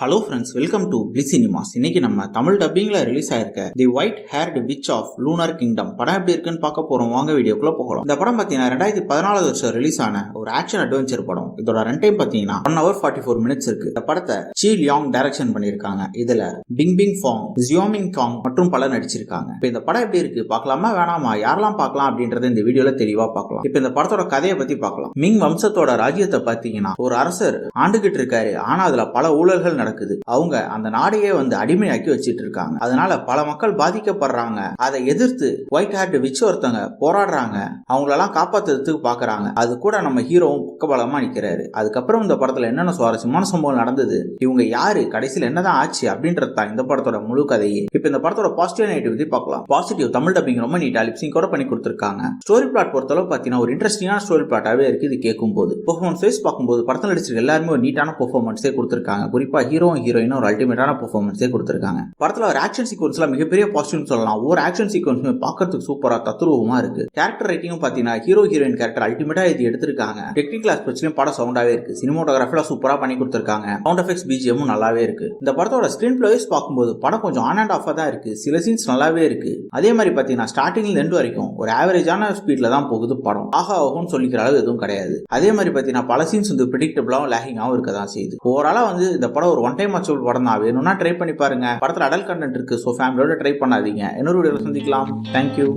Hello friends, welcome to bliss cinemas. இன்னைக்கு நம்ம தமிழ் டப்பிங்ல ரிலீஸ் ஆயிருக்க the white haired witch of lunar kingdom படம் எப்படி இருக்குன்னு பார்க்க போறோம். வாங்க வீடியோக்குள்ள போகலாம். இந்த படம் பாத்தீங்கன்னா 2014 வருஷம் ரிலீஸ் ஆன ஒரு ஆக்ஷன் அட்வென்ச்சர் படம். இதோட ரன் டைம் பாத்தீங்கன்னா 1 hour 44 minutes இருக்கு. இந்த படத்தை சி லியாங் டைரக்ஷன் பண்ணிருக்காங்க. இதுல பிங் ஃபாங், ஜியோமிங் காங் மற்றும் பலர் நடிச்சிருக்காங்க. இப்ப இந்த படம் எப்படி இருக்கு பார்க்கலாமா வேணாமா, யாரெல்லாம் பார்க்கலாம் அப்படின்றத இந்த வீடியோல தெளிவா பார்க்கலாம். இப்ப இந்த படத்தோட கதையை பத்தி பார்க்கலாம். மிங் வம்சத்தோட ராஜ்யத்தை பாத்தீங்கன்னா ஒரு அரசர் ஆண்டுகிட்டு இருக்காரு. ஆனா அதுல பல ஊழல்கள் நடக்குது. அவங்க அந்த நாடையே அடிமையாக்கி வச்சிட்டு இருக்காங்க. அதனால பல மக்கள் பாதிக்கப்படுறாங்க. அதை எதிர்த்து ஒயிட் ஹேர்ட் விச் ஒருத்தங்க போராடுறாங்க. அவங்களெல்லாம் காப்பாத்துறதுக்கு பாக்குறாங்க. அது கூட நம்ம ஹீரோவும் பக்கபலமா நிக்கிறாரு. அதுக்கப்புறம் இந்த படத்துல என்னென்ன சுவாரஸ்யமான சம்பவம் நடந்தது, இவங்க யாரு, கடைசியில் என்னதான் ஆச்சு அப்படின்றது தான் இந்த படத்தோட முழு கதையே. இப்ப இந்த படத்தோட பாசிட்டிவ் நெகட்டிவ் பத்தி பார்க்கலாம். பாசிட்டிவ், தமிழ் டப்பிங் ரொம்ப நீட்டா லிப்சிங் கூட பண்ணி கொடுத்திருக்காங்க. ஸ்டோரி பிளாட் பொறுத்தளவு பாத்தீங்கன்னா ஒரு இன்ட்ரெஸ்டிங்கான ஸ்டோரி பிளாட்டாவே இருக்கு. இது கேட்கும் போது பெர்ஃபார்மன்ஸ் வைஸ் பார்க்கும்போது படத்தில் நடிச்சிருக்க எல்லாருமே ஒரு நீட்டான பெர்ஃபார்மன்ஸே கொடுத்திருக்காங்க. குறிப்பா ஹீரோயினும் ஒரு அல்டிமேட்டான பெர்ஃபார்மன்ஸே கொடுத்திருக்காங்க. படத்துல ஒரு ஆக்ஷன் சீக்வன்ஸ்ல மிகப்பெரிய பாசிட்டிவ் சொல்லலாம். ஒரு ஆக்ஷன் சீக்வன்ஸ் பார்க்கிறதுக்கு சூப்பரா தத்ரூபமா இருக்கு. கேரக்டர் ரைட்டிங்கும் பாத்தீங்கன்னா ஹீரோயின் கேரக்டர் அல்டிமேட்டா இது எடுத்திருக்காங்க. டெக்னிக்கல் ஆஸ்பெக்ட்ஸ்லயும் படம் சவுண்டாவே இருக்கு. சினிமாட்டோகிராஃபில சூப்பரா பண்ணி கொடுத்திருக்காங்க. சவுண்ட் எஃபெக்ட்ஸ் பிஜிஎமும் நல்லாவே இருக்கு. இந்த படத்தோட ஸ்கிரீன் பிளே வைஸ் பார்க்கும்போது படம் கொஞ்சம் ஆன் அண்ட் ஆஃபா தான் இருக்கு. சில சீன்ஸ் நல்லாவே இருக்கு. அதே மாதிரி பாத்தீங்கன்னா ஸ்டார்டிங்ல எண்ட் வரைக்கும் ஒரு ஆவரேஜான ஸ்பீட்ல தான் போகுது படம். ஆகும் சொல்லிக்கிற அளவு எதுவும் கிடையாது. அதே மாதிரி பாத்தீங்கன்னா பல சீன்ஸ் பிரெடிக்டபிளாவும் லேகிங்காவும் இருக்க தான் செய்யுது. ஓவராலா இந்த படம் ஒரு ஒன் டைம் வாட்சபிள் படம் தான். வேணும்னா ட்ரை பண்ணி பாருங்க. படத்துல அடல்ட் கண்டென்ட் இருக்கு. சோ ஃபேமிலியோட ட்ரை பண்ணாதீங்க. இன்னொரு வீடியோல சந்திக்கலாம். தேங்க்யூ.